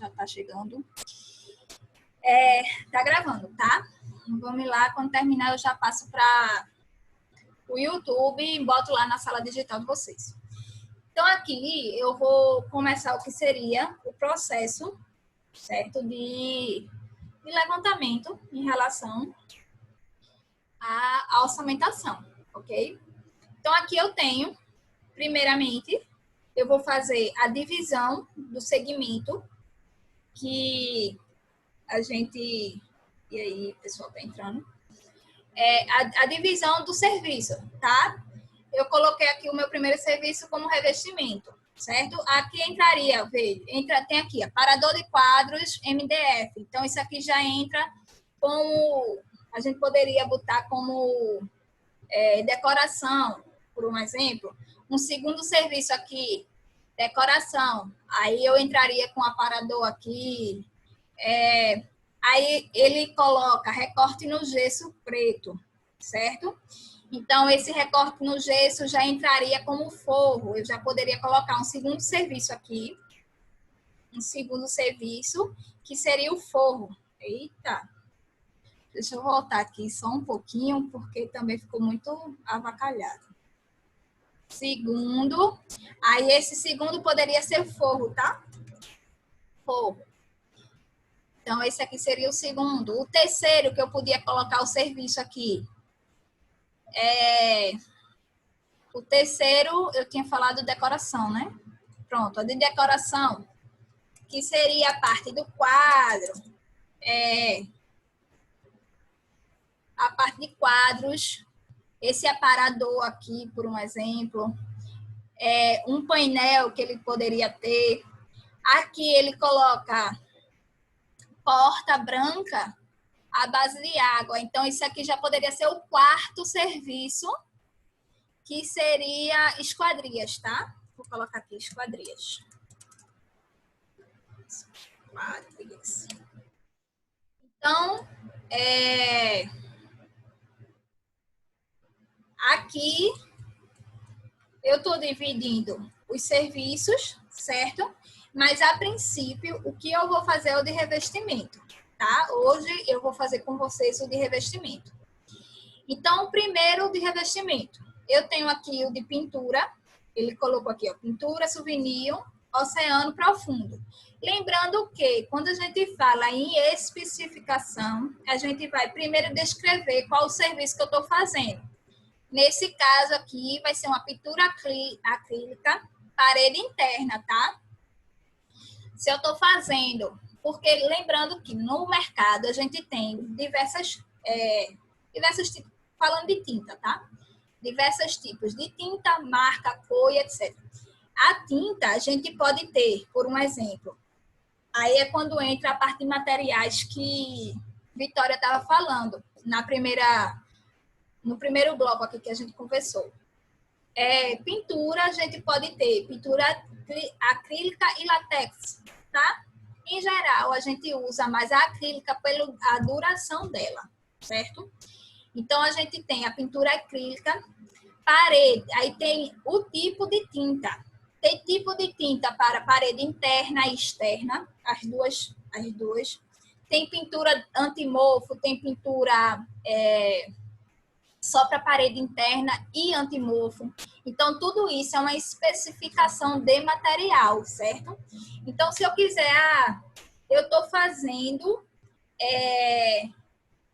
já tá chegando. Tá gravando, tá? Vamos lá, quando terminar eu já passo para o YouTube e boto lá na sala digital de vocês. Então, aqui eu vou começar o que seria o processo, certo? De levantamento em relação à orçamentação, ok? Então, aqui eu tenho, primeiramente, eu vou fazer a divisão do segmento que a gente... E aí, pessoal, tá entrando? A divisão do serviço, tá? Eu coloquei aqui o meu primeiro serviço como revestimento, certo? Aqui entraria, veja, tem aqui, aparador de quadros MDF. Então, isso aqui já entra como... A gente poderia botar como decoração, por um exemplo. Um segundo serviço aqui, decoração. Aí eu entraria com aparador aqui. Aí ele coloca recorte no gesso preto, certo? Então, esse recorte no gesso já entraria como forro. Eu já poderia colocar um segundo serviço aqui. Um segundo serviço, que seria o forro. Eita! Deixa eu voltar aqui só um pouquinho, porque também ficou muito avacalhado. Segundo. Aí, esse segundo poderia ser o forro, tá? Forro. Então, esse aqui seria o segundo. O terceiro, que eu podia colocar o serviço aqui. O terceiro, eu tinha falado decoração, né? Pronto, a de decoração, que seria a parte do quadro. A parte de quadros. Esse aparador aqui, por um exemplo. Um painel que ele poderia ter. Aqui ele coloca porta branca à base de água. Então, isso aqui já poderia ser o quarto serviço, que seria esquadrias, tá? Vou colocar aqui esquadrias. Esquadrias. Então, aqui eu estou dividindo os serviços, certo? Mas, a princípio, o que eu vou fazer é o de revestimento, tá? Hoje eu vou fazer com vocês o de revestimento. Então, primeiro, o de revestimento. Eu tenho aqui o de pintura. Ele colocou aqui, ó, pintura, souvenir, oceano profundo. Lembrando que, quando a gente fala em especificação, a gente vai primeiro descrever qual o serviço que eu estou fazendo. Nesse caso aqui, vai ser uma pintura acrílica, parede interna, tá? Se eu estou fazendo, porque lembrando que no mercado a gente tem diversos tipos, falando de tinta, tá? Diversos tipos de tinta, marca, cor e etc. A tinta a gente pode ter, por um exemplo, aí é quando entra a parte de materiais que Vitória estava falando, no primeiro bloco aqui que a gente conversou. Pintura, a gente pode ter pintura acrílica e látex, tá? Em geral, a gente usa mais a acrílica pela duração dela, certo? Então, a gente tem a pintura acrílica, parede, aí tem o tipo de tinta. Tem tipo de tinta para parede interna e externa, as duas. Tem pintura antimofo, tem pintura só para parede interna e antimofo. Então, tudo isso é uma especificação de material, certo? Então, se eu quiser, eu estou fazendo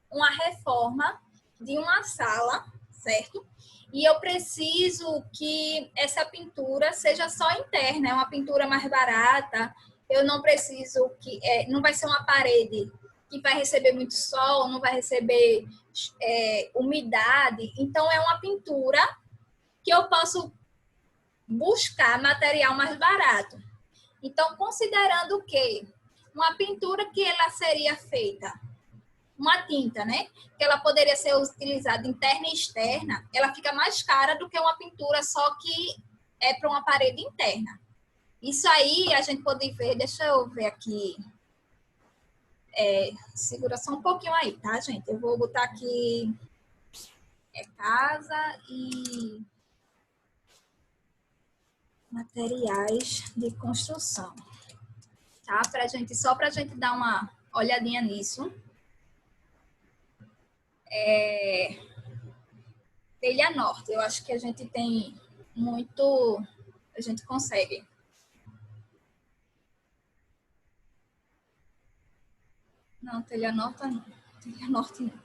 uma reforma de uma sala, certo? E eu preciso que essa pintura seja só interna, é uma pintura mais barata. Eu não preciso que... não vai ser uma parede que vai receber muito sol, não vai receber umidade. Então, é uma pintura que eu posso buscar material mais barato. Então, considerando que uma pintura que ela seria feita, uma tinta, né? Que ela poderia ser utilizada interna e externa, ela fica mais cara do que uma pintura só que é para uma parede interna. Isso aí a gente pode ver, deixa eu ver aqui. Segura só um pouquinho aí, tá, gente? Eu vou botar aqui casa e materiais de construção. tá? Só pra gente dar uma olhadinha nisso. Telha norte, eu acho que a gente tem muito, a gente consegue. Não, telha norte não. Telha norte não.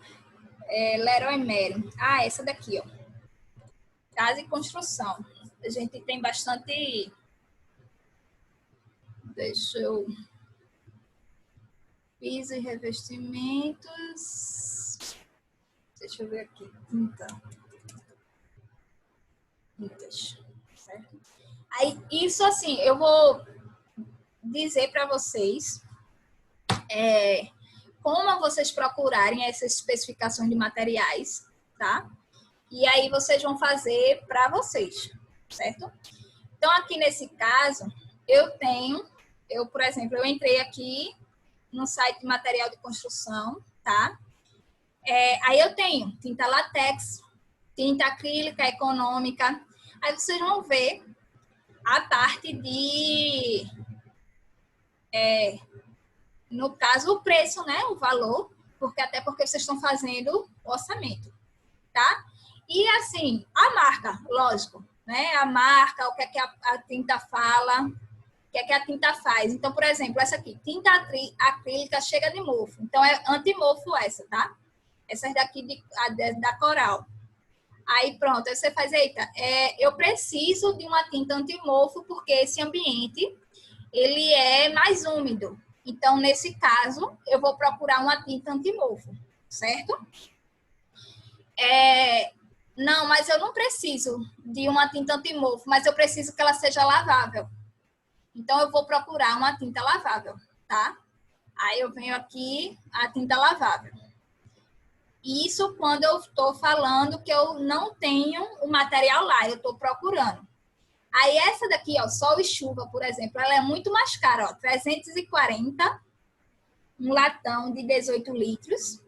Leroy Merlin. Ah, essa daqui, ó. Casa e construção. A gente tem bastante... Deixa eu... Piso e revestimentos. Deixa eu ver aqui. Tintas. Certo? Aí, isso assim, eu vou dizer para vocês como vocês procurarem essas especificações de materiais, tá? E aí vocês vão fazer para vocês, certo? Então, aqui nesse caso, por exemplo, eu entrei aqui no site de material de construção, tá? Aí eu tenho tinta latex, tinta acrílica econômica. Aí vocês vão ver a parte de, no caso, o preço, né? O valor, até porque vocês estão fazendo o orçamento, tá? E assim, a marca, lógico, né? A marca, o que é que a tinta fala, o que é que a tinta faz. Então, por exemplo, essa aqui, tinta acrílica chega de mofo. Então, é anti-mofo essa, tá? Essas daqui da Coral. Aí, pronto, aí você faz, eita, eu preciso de uma tinta anti-mofo porque esse ambiente, ele é mais úmido. Então, nesse caso, eu vou procurar uma tinta anti-mofo, certo? Não, mas eu não preciso de uma tinta anti-mofo, mas eu preciso que ela seja lavável. Então, eu vou procurar uma tinta lavável, tá? Aí eu venho aqui, a tinta lavável. Isso quando eu estou falando que eu não tenho o material lá, eu estou procurando. Aí essa daqui, ó, sol e chuva, por exemplo, ela é muito mais cara, ó, 340, um latão de 18 litros.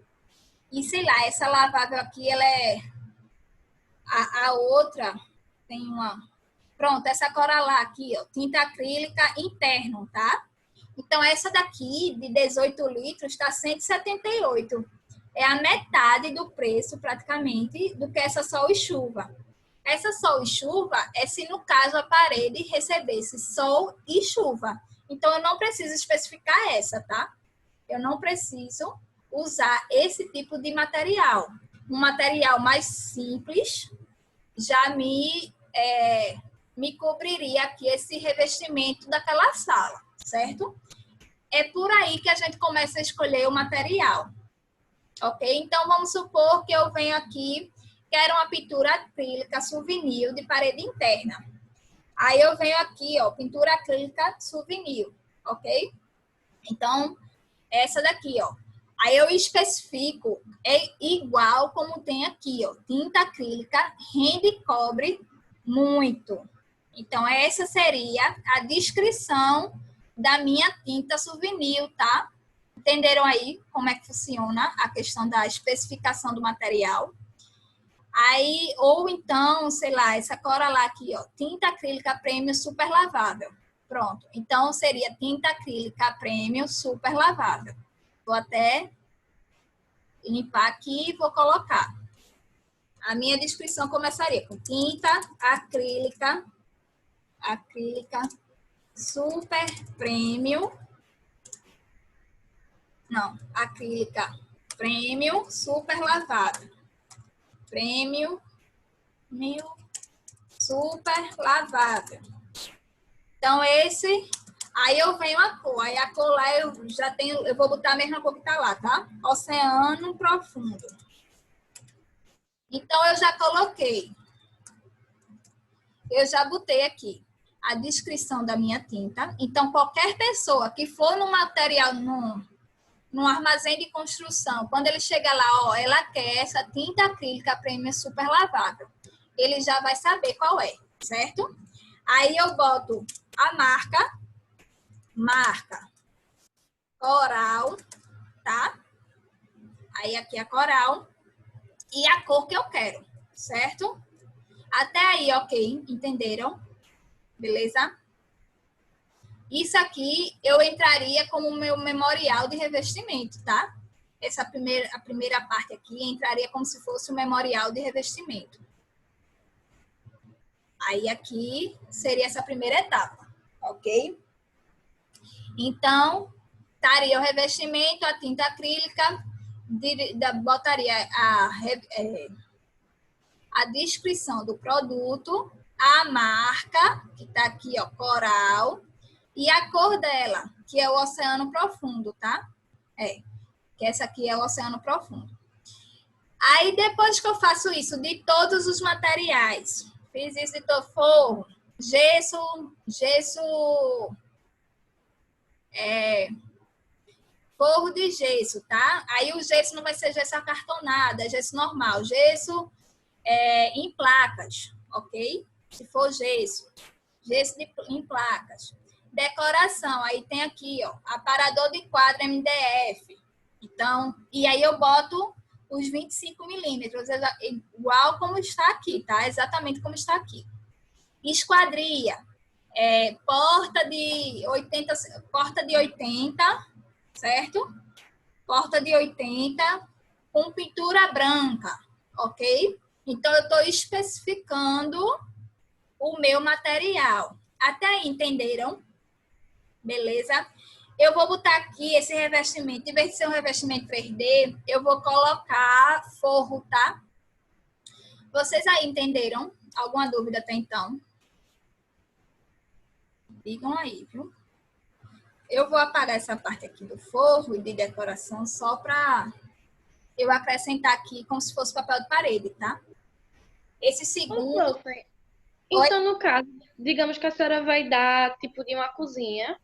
E sei lá, essa lavável aqui, ela é... A outra tem uma... Pronto, essa Coralá aqui, ó, tinta acrílica interno, tá? Então, essa daqui, de 18 litros, está 178. É a metade do preço, praticamente, do que essa sol e chuva. Essa sol e chuva é se, no caso, a parede recebesse sol e chuva. Então, eu não preciso especificar essa, tá? Eu não preciso usar esse tipo de material. Um material mais simples já me cobriria aqui esse revestimento daquela sala, certo? É por aí que a gente começa a escolher o material. Ok? Então, vamos supor que eu venho aqui, quero uma pintura acrílica souvenir de parede interna. Aí eu venho aqui, ó, pintura acrílica souvenir, ok? Então, essa daqui, ó. Aí eu especifico, é igual como tem aqui, ó, tinta acrílica, rende e cobre muito. Então, essa seria a descrição da minha tinta souvenir, tá? Entenderam aí como é que funciona a questão da especificação do material? Aí, ou então, sei lá, essa Coralá aqui, ó, tinta acrílica premium super lavável. Pronto. Então, seria tinta acrílica premium super lavável. Vou até limpar aqui e vou colocar. A minha descrição começaria com tinta acrílica super premium. Não, acrílica premium super lavável. Premium super lavável. Então, aí eu venho a cor. Aí a cor lá eu já tenho, eu vou botar a mesma cor que tá lá, tá? Oceano profundo. Então, eu já coloquei. Eu já botei aqui a descrição da minha tinta. Então, qualquer pessoa que for no material, num armazém de construção, quando ele chega lá, ó, ela quer essa tinta acrílica premium super lavável. Ele já vai saber qual é, certo? Aí eu boto a marca Coral, tá? Aí aqui a Coral e a cor que eu quero, certo? Até aí, ok? Entenderam? Beleza? Isso aqui eu entraria como meu memorial de revestimento, tá? A primeira parte aqui entraria como se fosse o memorial de revestimento. Aí aqui seria essa primeira etapa, ok? Então, estaria o revestimento, a tinta acrílica, botaria a descrição do produto, a marca, que está aqui, ó, coral, e a cor dela, que é o oceano profundo, tá? Que essa aqui é o oceano profundo. Aí, depois que eu faço isso de todos os materiais, fiz isso de todo forro, forro de gesso, tá? Aí o gesso não vai ser gesso acartonado, é gesso normal, gesso em placas, ok? Se for gesso em placas. Decoração, aí tem aqui, ó, aparador de quadro MDF. Então, e aí eu boto os 25 milímetros, igual como está aqui, tá? Exatamente como está aqui. Esquadria, porta de 80, certo? Porta de 80 com pintura branca, ok? Então, eu estou especificando o meu material. Até aí, entenderam? Beleza? Eu vou botar aqui esse revestimento, em vez de ser um revestimento 3D, eu vou colocar forro, tá? Vocês aí entenderam? Alguma dúvida até então? Digam aí, viu? Eu vou apagar essa parte aqui do forro e de decoração só para eu acrescentar aqui como se fosse papel de parede, tá? Esse segundo... Então, no caso, digamos que a senhora vai dar tipo de uma cozinha.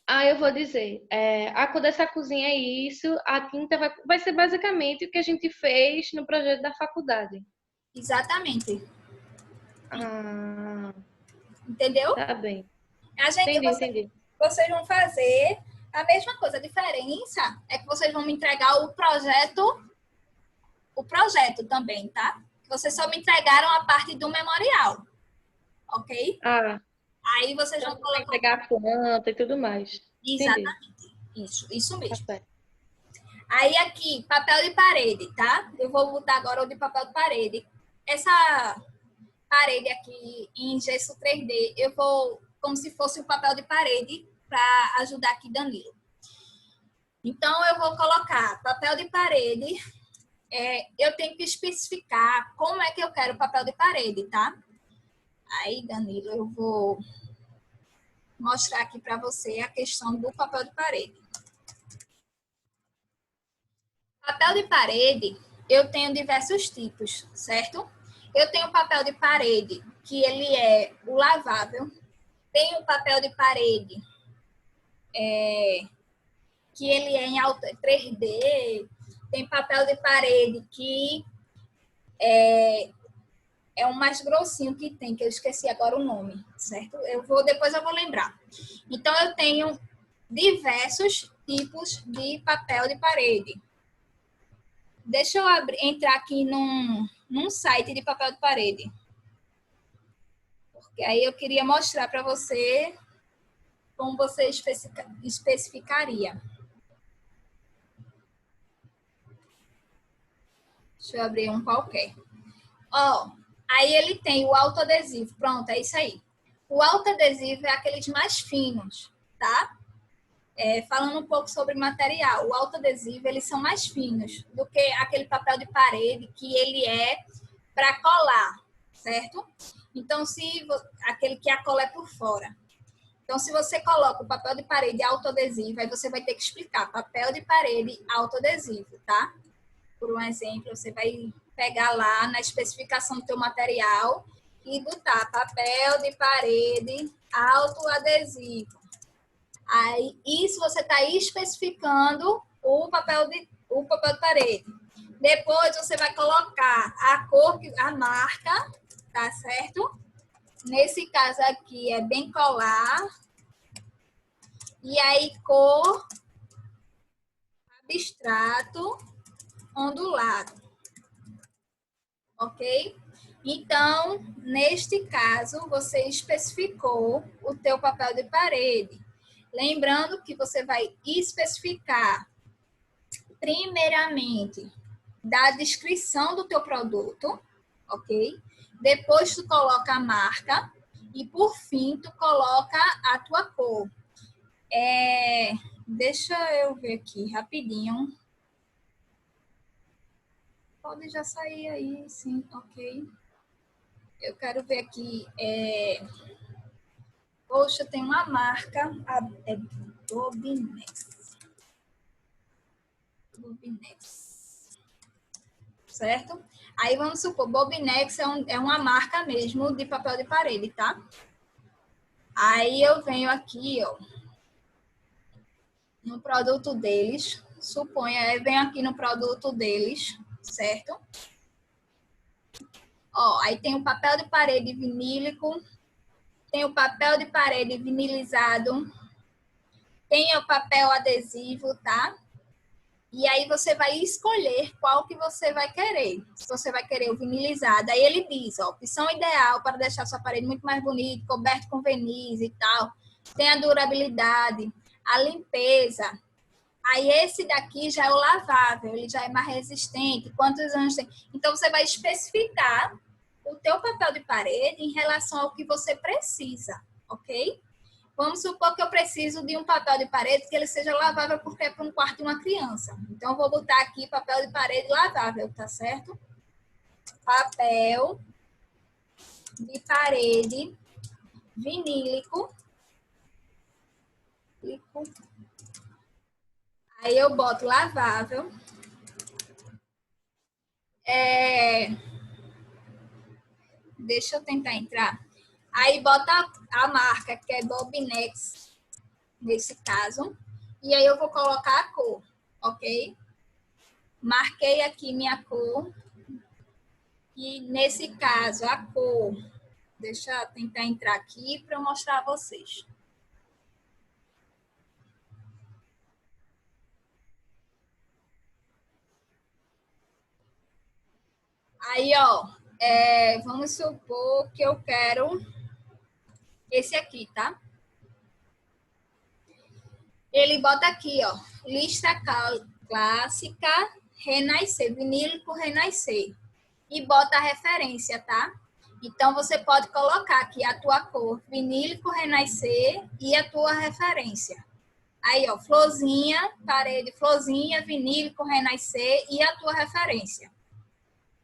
Aí eu vou dizer, a cor dessa cozinha é isso, a tinta vai ser basicamente o que a gente fez no projeto da faculdade. Exatamente. Ah, entendeu? tá bem. Entendi. Vocês vão fazer a mesma coisa. A diferença é que vocês vão me entregar o projeto também, tá? Vocês só me entregaram a parte do memorial, ok? Aí vocês vão colocar... entregar a planta e tudo mais. Exatamente. Isso mesmo. Tá. Aí aqui, papel de parede, tá? Eu vou botar agora o de papel de parede. Essa parede aqui em gesso 3D, eu vou como se fosse o papel de parede para ajudar aqui Danilo. Então, eu vou colocar papel de parede. Eu tenho que especificar como é que eu quero o papel de parede, tá? Aí, Danilo, eu vou mostrar aqui para você a questão do papel de parede. Papel de parede, eu tenho diversos tipos, certo? Eu tenho papel de parede, que ele é o lavável. Tem o papel de parede, que ele é em 3D. Tem papel de parede que é o mais grossinho que tem, que eu esqueci agora o nome, certo? Depois eu vou lembrar. Então, eu tenho diversos tipos de papel de parede. Deixa eu entrar aqui num site de papel de parede. Porque aí eu queria mostrar para você como você especificaria. Deixa eu abrir um qualquer. Ó, aí ele tem o autoadesivo. Pronto, é isso aí. O autoadesivo é aqueles mais finos, tá? Falando um pouco sobre material, o autoadesivo, eles são mais finos do que aquele papel de parede que ele é para colar, certo? Então, aquele que a cola é por fora. Então, se você coloca o papel de parede autoadesivo, aí você vai ter que explicar papel de parede autoadesivo, tá? Por um exemplo, você vai pegar lá na especificação do teu material e botar papel de parede autoadesivo. Aí, isso você está especificando o papel de parede. Depois você vai colocar a cor, a marca, tá certo? Nesse caso aqui é bem colar. E aí cor abstrato ondulado. Ok? Então, neste caso, você especificou o teu papel de parede. Lembrando que você vai especificar, primeiramente, da descrição do teu produto, ok? Depois tu coloca a marca e, por fim, tu coloca a tua cor. Deixa eu ver aqui rapidinho. Pode já sair aí, sim, ok. Eu quero ver aqui. Poxa, tem uma marca. É Bobinex. Bobinex. Certo? Aí vamos supor, Bobinex é uma marca mesmo de papel de parede, tá? Aí eu venho aqui, ó, no produto deles. Suponha, eu venho aqui no produto deles, certo? Ó, aí tem o papel de parede vinílico, tem o papel de parede vinilizado, tem o papel adesivo, tá? E aí você vai escolher qual que você vai querer. Se você vai querer o vinilizado, aí ele diz, ó, opção ideal para deixar sua parede muito mais bonita, coberto com verniz e tal. Tem a durabilidade, a limpeza. Aí esse daqui já é o lavável, ele já é mais resistente. Quantos anos tem? Então você vai especificar o teu papel de parede em relação ao que você precisa, ok? Vamos supor que eu preciso de um papel de parede que ele seja lavável porque é para um quarto de uma criança. Então, eu vou botar aqui papel de parede lavável, tá certo? Papel de parede vinílico. Aí eu boto lavável. Deixa eu tentar entrar. Aí bota a marca, que é Bobinex, nesse caso. E aí eu vou colocar a cor, ok? Marquei aqui minha cor. E nesse caso, a cor, deixa eu tentar entrar aqui para eu mostrar a vocês. Aí, ó, vamos supor que eu quero esse aqui, tá? Ele bota aqui, ó, lista clássica, renascer, vinílico renascer. E bota a referência, tá? Então, você pode colocar aqui a tua cor, vinílico renascer e a tua referência. Aí, ó, florzinha, parede, florzinha, vinílico renascer e a tua referência.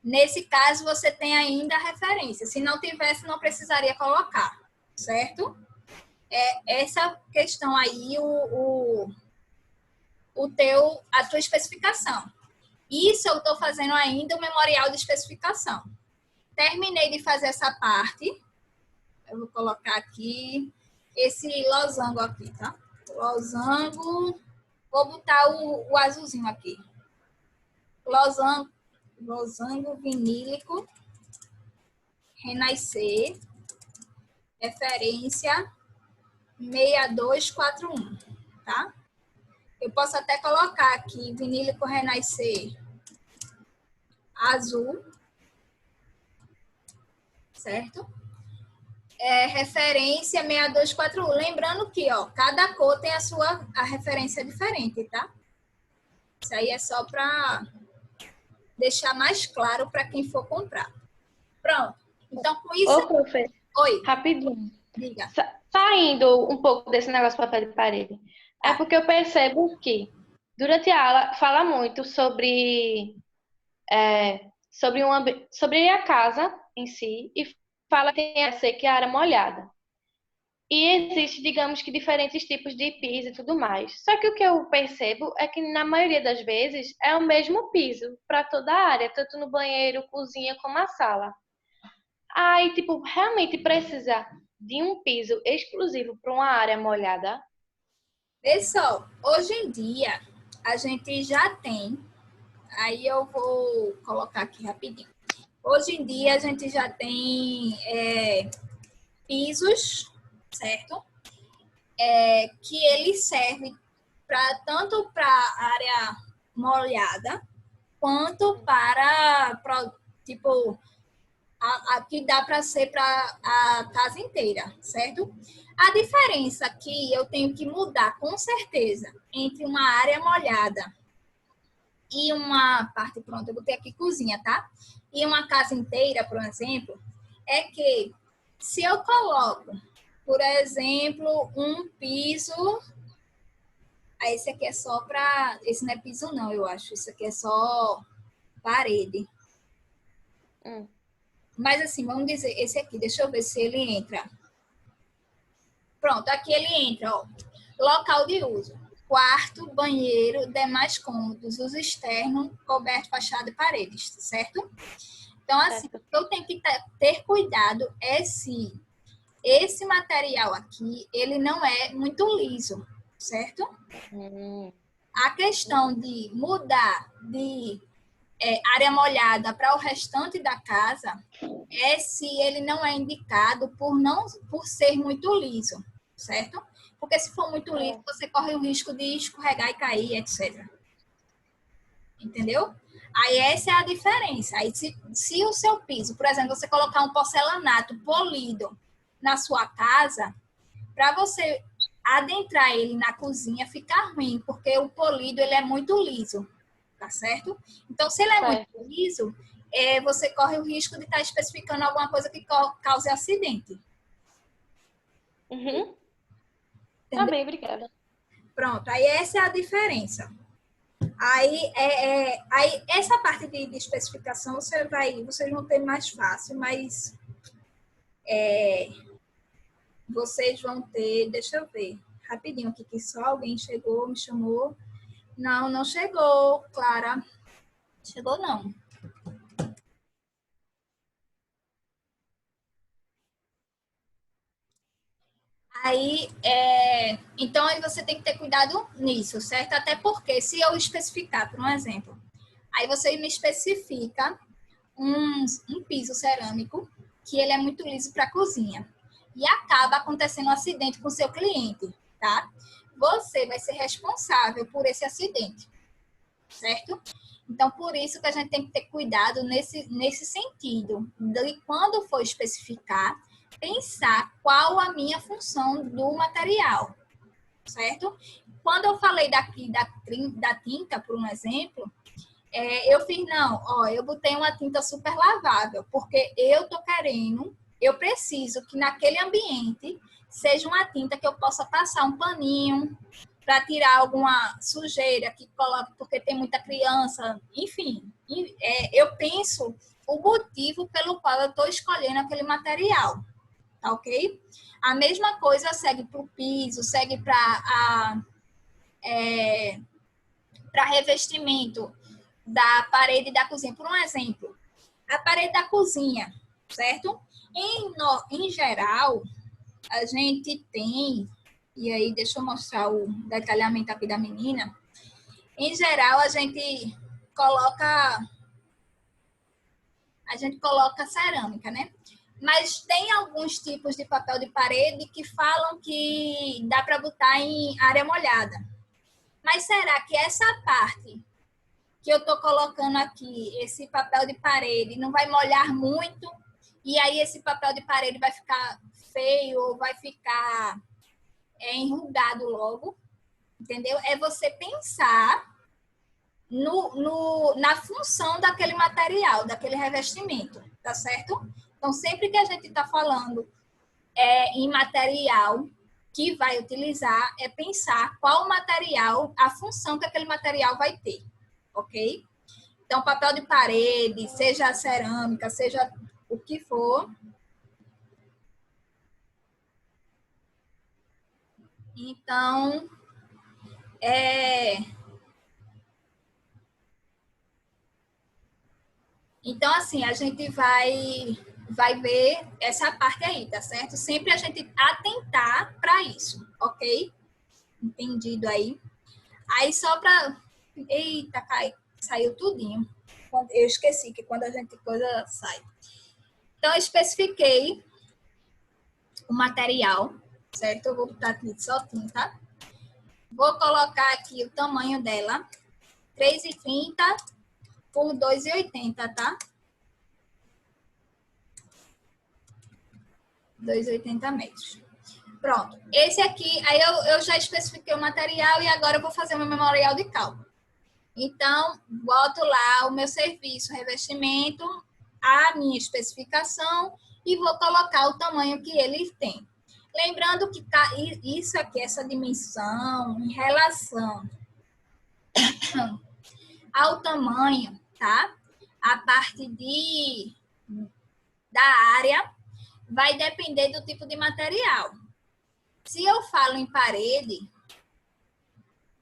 Nesse caso, você tem ainda a referência. Se não tivesse, não precisaria colocar, certo? Essa questão aí, a tua especificação. Isso eu estou fazendo ainda o memorial de especificação. Terminei de fazer essa parte. Eu vou colocar aqui esse losango aqui, tá? Losango. Vou botar o azulzinho aqui. Losango vinílico. Renascer. Referência 6241, tá? Eu posso até colocar aqui vinílico renascer azul, certo? Referência 6241. Lembrando que, ó, cada cor tem a referência diferente, tá? Isso aí é só para deixar mais claro para quem for comprar. Pronto. Então, com isso... Ô, profe, Oi. rapidinho. Diga. Saindo um pouco desse negócio de papel de parede, é porque eu percebo que durante a aula fala muito sobre sobre a casa em si e fala que tem a ser que é a área molhada. E existe, digamos que, diferentes tipos de piso e tudo mais. Só que o que eu percebo é que, na maioria das vezes, é o mesmo piso para toda a área, tanto no banheiro, cozinha, como a sala. Aí, tipo, realmente precisa de um piso exclusivo para uma área molhada? Pessoal, hoje em dia, a gente já tem... Aí eu vou colocar aqui rapidinho. Hoje em dia, a gente já tem pisos, certo? Que eles servem tanto para a área molhada, quanto para, tipo, que dá para ser para a casa inteira, certo? A diferença que eu tenho que mudar, com certeza, entre uma área molhada e uma parte, pronto, eu botei aqui cozinha, tá? E uma casa inteira, por exemplo, é que se eu coloco, por exemplo, um piso, aí esse aqui é só para, esse não é piso não, eu acho, isso aqui é só parede. Mas assim, vamos dizer, esse aqui, deixa eu ver se ele entra. Pronto, aqui ele entra, ó. Local de uso: quarto, banheiro, demais cômodos, uso externo, coberto, fachada e paredes, certo? Então, assim, o que eu tenho que ter cuidado é se esse material aqui, ele não é muito liso, certo? A questão de mudar de área molhada para o restante da casa é se ele não é indicado por ser muito liso, certo? Porque se for muito liso, você corre o risco de escorregar e cair, etc. Entendeu? Aí essa é a diferença. Aí se o seu piso, por exemplo, você colocar um porcelanato polido na sua casa, para você adentrar ele na cozinha fica ruim, porque o polido ele é muito liso, tá certo? Então, se ele é muito liso, você corre o risco de estar especificando alguma coisa que cause acidente. Tá bem, obrigada. Pronto, aí essa é a diferença. Aí essa parte de especificação vocês vão ter mais fácil, mas vocês vão ter, deixa eu ver, rapidinho aqui, que só alguém chegou, me chamou. Não, não chegou, Clara. Chegou não. Aí, então aí você tem que ter cuidado nisso, certo? Até porque se eu especificar, por um exemplo, aí você me especifica um piso cerâmico que ele é muito liso para a cozinha e acaba acontecendo um acidente com o seu cliente, tá? Você vai ser responsável por esse acidente, certo? Então, por isso que a gente tem que ter cuidado nesse sentido, de quando for especificar, pensar qual a minha função do material, certo? Quando eu falei daqui da tinta, por um exemplo, eu fiz, não, ó, eu botei uma tinta super lavável, porque eu preciso que naquele ambiente seja uma tinta que eu possa passar um paninho para tirar alguma sujeira que coloca, porque tem muita criança, enfim. Eu penso o motivo pelo qual eu estou escolhendo aquele material, tá ok? A mesma coisa segue para o piso, segue para revestimento da parede da cozinha. Por um exemplo, a parede da cozinha, certo? Em geral, a gente tem, e aí deixa eu mostrar o detalhamento aqui da menina. Em geral, a gente coloca cerâmica, né? Mas tem alguns tipos de papel de parede que falam que dá para botar em área molhada. Mas será que essa parte que eu estou colocando aqui, esse papel de parede, não vai molhar muito? E aí esse papel de parede vai ficar feio ou vai ficar enrugado logo? Entendeu? É você pensar na função daquele material, daquele revestimento, tá certo? Então, sempre que a gente está falando em material que vai utilizar, é pensar qual material, a função que aquele material vai ter, ok? Então, papel de parede, seja cerâmica, seja o que for. Então, Então, assim, a gente vai ver essa parte aí, tá certo? Sempre a gente atentar para isso, ok? Entendido aí? Aí só para... Eita, saiu tudinho. Eu esqueci que quando a gente coisa sai. Então, eu especifiquei o material, certo? Eu vou botar aqui só tinta. Vou colocar aqui o tamanho dela, 3,30 por 2,80, tá? 2,80 metros. Pronto. Esse aqui, aí eu já especifiquei o material e agora eu vou fazer o meu memorial de cálculo. Então, boto lá o meu serviço, revestimento, a minha especificação e vou colocar o tamanho que ele tem. Lembrando que isso aqui, essa dimensão em relação ao tamanho, tá? A parte da área vai depender do tipo de material. Se eu falo em parede,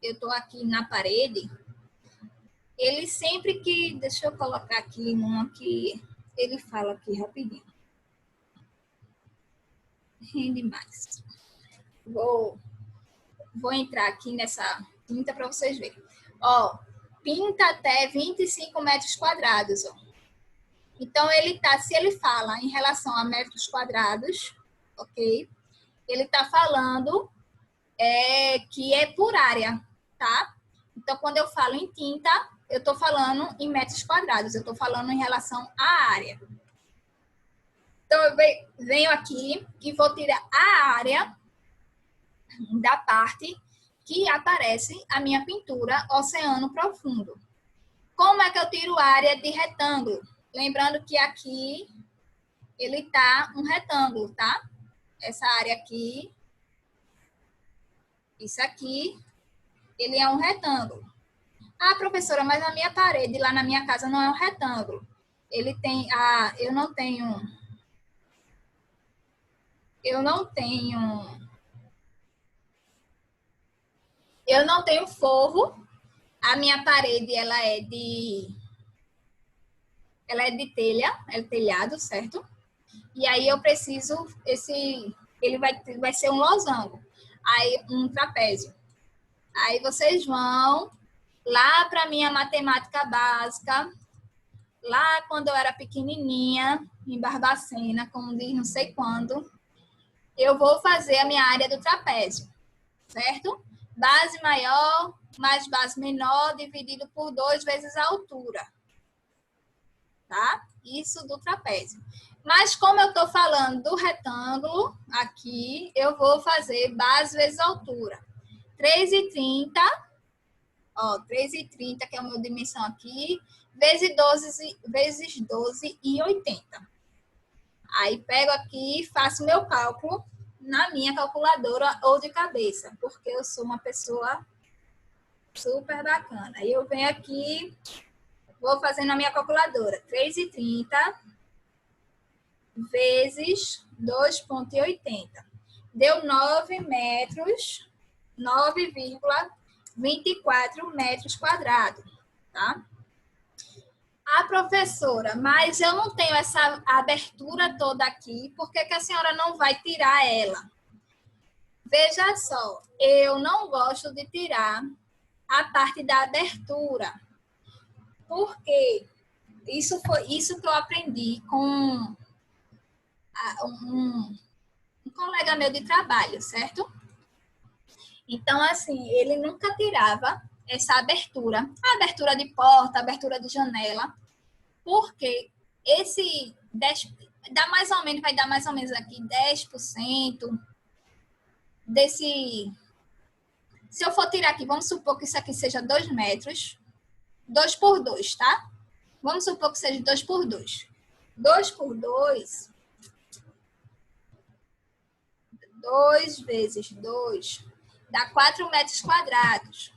eu estou aqui na parede, ele sempre que... Deixa eu colocar aqui numa que ele fala aqui rapidinho. Rende mais. Vou entrar aqui nessa tinta para vocês verem. Ó, pinta até 25 metros quadrados, ó. Então, se ele fala em relação a metros quadrados, ok? Ele está falando que é por área, tá? Então, quando eu falo em tinta, eu estou falando em metros quadrados, eu estou falando em relação à área. Então, eu venho aqui e vou tirar a área da parte que aparece a minha pintura Oceano Profundo. Como é que eu tiro a área de retângulo? Lembrando que aqui ele tá um retângulo, tá? Essa área aqui, isso aqui, ele é um retângulo. Ah, professora, mas a minha parede lá na minha casa não é um retângulo. Ele tem, eu não tenho forro. A minha parede, ela é de telha, é telhado, certo? E aí eu preciso, ele vai ser um losango, aí um trapézio. Aí vocês vão lá para minha matemática básica, lá quando eu era pequenininha, em Barbacena, como diz não sei quando, eu vou fazer a minha área do trapézio, certo? Base maior mais base menor dividido por 2 vezes a altura. Tá? Isso do trapézio. Mas como eu estou falando do retângulo, aqui eu vou fazer base vezes altura. 3,30, ó, 3,30, que é a minha dimensão aqui, vezes 12,80. Aí pego aqui e faço meu cálculo na minha calculadora ou de cabeça, porque eu sou uma pessoa super bacana. Aí eu venho aqui, vou fazer na minha calculadora. 3,30 vezes 2,80. Deu 9 metros, 9,24 metros quadrados, tá? Ah, professora, mas eu não tenho essa abertura toda aqui, por que a senhora não vai tirar ela? Veja só, eu não gosto de tirar a parte da abertura, porque isso foi isso que eu aprendi com um colega meu de trabalho, certo? Então, assim, ele nunca tirava essa abertura, a abertura de porta, a abertura de janela, porque esse 10, vai dar mais ou menos aqui 10% desse... Se eu for tirar aqui, vamos supor que isso aqui seja 2 metros, 2 por 2, tá? Vamos supor que seja 2 por 2. 2 por 2, 2 vezes 2, dá 4 metros quadrados.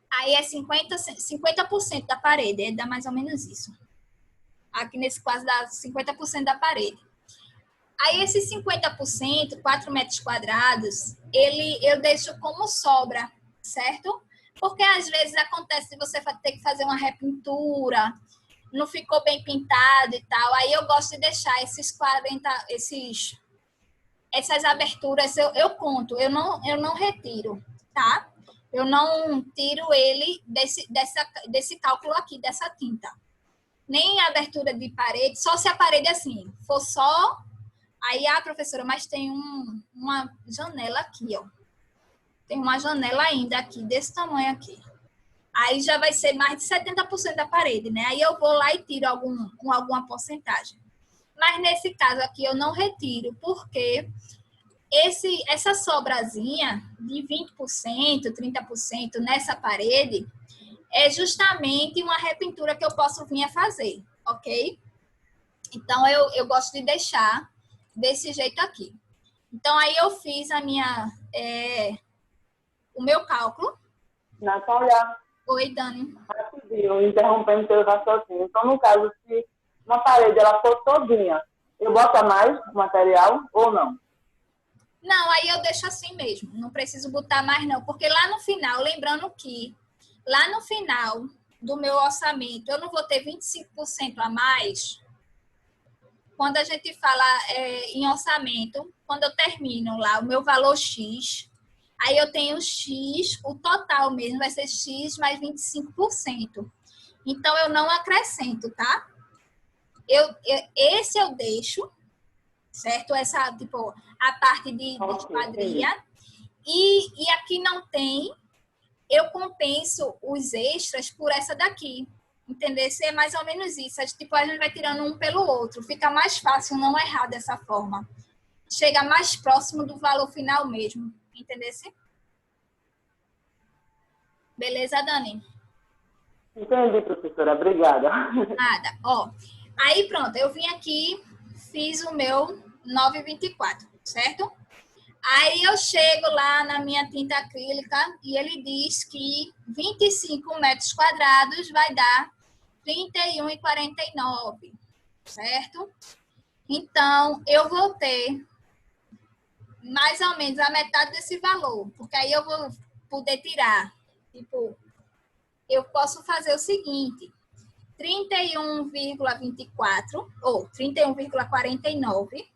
Aí é 50% da parede, dá mais ou menos isso. Aqui nesse caso dá 50% da parede. Aí esses 50%, 4 metros quadrados, eu deixo como sobra, certo? Porque às vezes acontece de você ter que fazer uma repintura, não ficou bem pintado e tal. Aí eu gosto de deixar essas aberturas, eu conto, eu não retiro, tá? Eu não tiro ele desse cálculo aqui, dessa tinta. Nem a abertura de parede, só se a parede assim, for só... Aí, professora, mas tem uma janela aqui, ó. Tem uma janela ainda aqui, desse tamanho aqui. Aí já vai ser mais de 70% da parede, né? Aí eu vou lá e tiro alguma porcentagem. Mas nesse caso aqui eu não retiro, porque essa sobrazinha de 20%, 30% nessa parede é justamente uma repintura que eu posso vir a fazer, ok? Então, eu gosto de deixar desse jeito aqui. Então, aí eu fiz o meu cálculo. Natália, Oi, Dani. rapidinho, interrompendo pelo raciocínio. Então, no caso, se uma parede ela for todinha, eu boto mais material ou não? Não, aí eu deixo assim mesmo. Não preciso botar mais, não. Porque lá no final, lembrando que lá no final do meu orçamento, eu não vou ter 25% a mais. Quando a gente fala em orçamento, quando eu termino lá o meu valor X, aí eu tenho X, o total mesmo vai ser X mais 25%. Então, eu não acrescento, tá? Esse eu deixo, certo? Essa, tipo, a parte de esquadria. E aqui não tem, eu compenso os extras por essa daqui. Entender? É mais ou menos isso. Tipo, a gente vai tirando um pelo outro. Fica mais fácil não errar dessa forma. Chega mais próximo do valor final mesmo. Entender? Beleza, Dani? Entendi, professora. Obrigada. Nada. Ó, aí pronto, eu vim aqui, fiz o meu 9,24, certo? Aí eu chego lá na minha tinta acrílica e ele diz que 25 metros quadrados vai dar 31,49, certo? Então, eu vou ter mais ou menos a metade desse valor, porque aí eu vou poder tirar. Tipo, eu posso fazer o seguinte: 31,24 ou 31,49,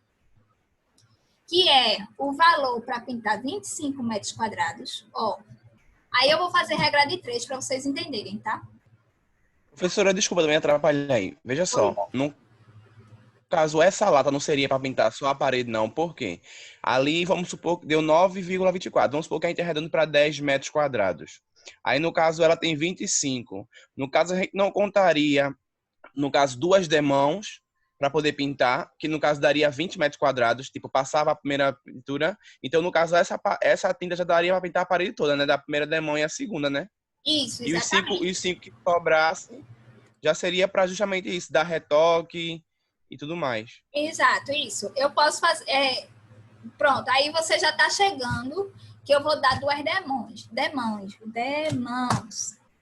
que é o valor para pintar 25 metros quadrados. Ó, aí eu vou fazer regra de 3 para vocês entenderem, tá? Professora, desculpa também atrapalhar aí. Veja só, no caso, essa lata não seria para pintar só a parede, não. Por quê? Ali, vamos supor que deu 9,24. Vamos supor que a gente arredonda para 10 metros quadrados. Aí, no caso, ela tem 25. No caso, a gente não contaria, no caso, duas demãos para poder pintar, que no caso daria 20 metros quadrados. Tipo, passava a primeira pintura. Então, no caso, essa tinta já daria para pintar a parede toda, né? Da primeira demão e a segunda, né? Isso, E exatamente. os cinco que sobrassem já seria para justamente isso, dar retoque e tudo mais. Exato, isso. Eu posso fazer. Pronto, aí você já está chegando, que eu vou dar duas demãos,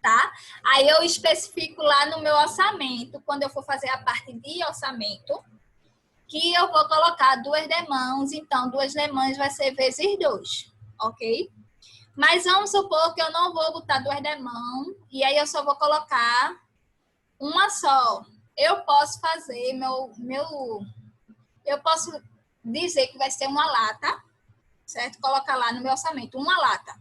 tá? Aí eu especifico lá no meu orçamento, quando eu for fazer a parte de orçamento, que eu vou colocar duas demãos, então duas demãos vai ser vezes 2, ok? Mas vamos supor que eu não vou botar duas demãos, e aí eu só vou colocar uma só. Eu posso fazer eu posso dizer que vai ser uma lata, certo? Colocar lá no meu orçamento, uma lata.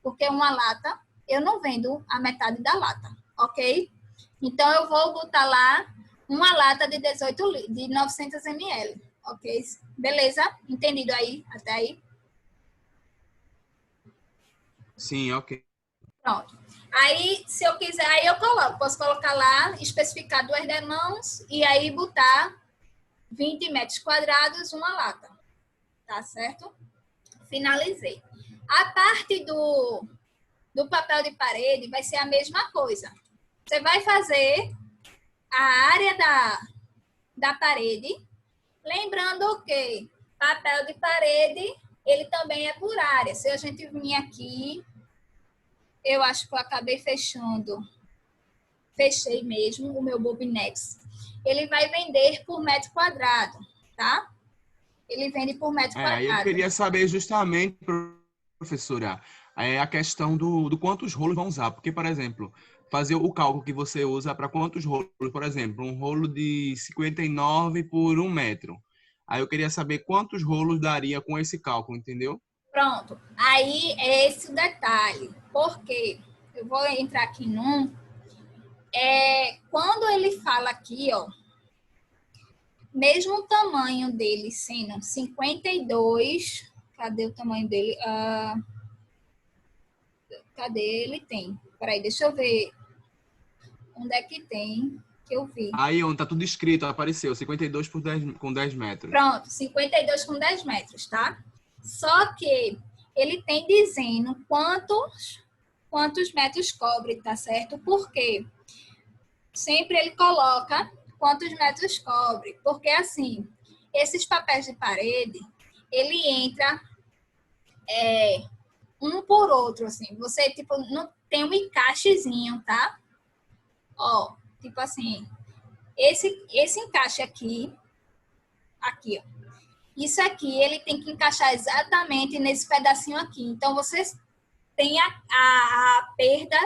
Porque uma lata, eu não vendo a metade da lata, ok? Então, eu vou botar lá uma lata de 900 ml, ok? Beleza? Entendido aí? Até aí? Sim, ok. Pronto. Aí, se eu quiser, aí eu coloco. Posso colocar lá, especificar duas demãos e aí botar 20 metros quadrados, uma lata. Tá certo? Finalizei. A parte do papel de parede vai ser a mesma coisa. Você vai fazer a área da parede, lembrando que papel de parede, ele também é por área. Se a gente vir aqui, eu acho que eu acabei fechei mesmo o meu Bobinex. Ele vai vender por metro quadrado, tá? Ele vende por metro Aí eu quadrado. queria saber justamente, professora, a questão do quantos rolos vão usar. Porque, por exemplo, fazer o cálculo que você usa para quantos rolos, por exemplo, um rolo de 59 por 1 metro. Aí eu queria saber quantos rolos daria com esse cálculo, entendeu? Pronto. Aí é esse o detalhe. Porque eu vou entrar aqui quando ele fala aqui, ó, mesmo o tamanho dele sendo 52, cadê o tamanho dele? Cadê ele? Tem. Peraí, deixa eu ver onde é que tem. que eu vi. Aí, onde tá tudo escrito, apareceu 52 com 10 metros. Pronto, 52 com 10 metros, tá? Só que ele tem dizendo quantos metros cobre, tá certo? Por quê? Sempre ele coloca quantos metros cobre. Porque, assim, esses papéis de parede, ele entra um por outro, assim. Você, tipo, não tem um encaixezinho, tá? Ó, tipo assim, esse encaixe aqui, ó. Isso aqui, ele tem que encaixar exatamente nesse pedacinho aqui. Então, você tem a perda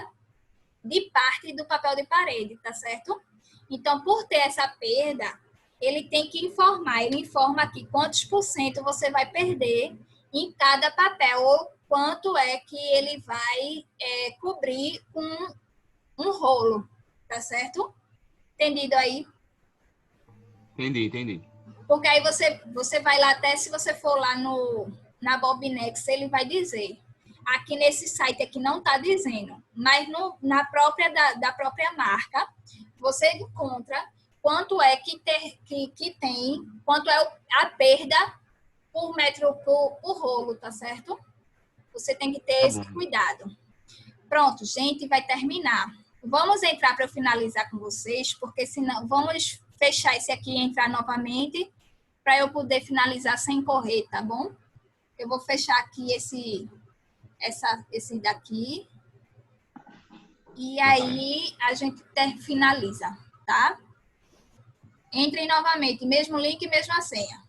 de parte do papel de parede, tá certo? Então, por ter essa perda, ele tem que informar. Ele informa aqui quantos por cento você vai perder em cada papel, ou quanto é que ele vai cobrir com um rolo, tá certo? Entendido aí? Entendi. Porque aí você vai lá, até se você for lá na Bobinex, ele vai dizer. Aqui nesse site aqui não está dizendo, mas na própria da própria marca, você encontra quanto é que tem, quanto é a perda por metro por rolo, tá certo? Você tem que ter esse cuidado. Pronto, gente, vai terminar. Vamos entrar para eu finalizar com vocês, porque senão vamos fechar esse aqui e entrar novamente para eu poder finalizar sem correr, tá bom? Eu vou fechar aqui esse daqui. E aí a gente finaliza, tá? Entrem novamente, mesmo link, mesma senha.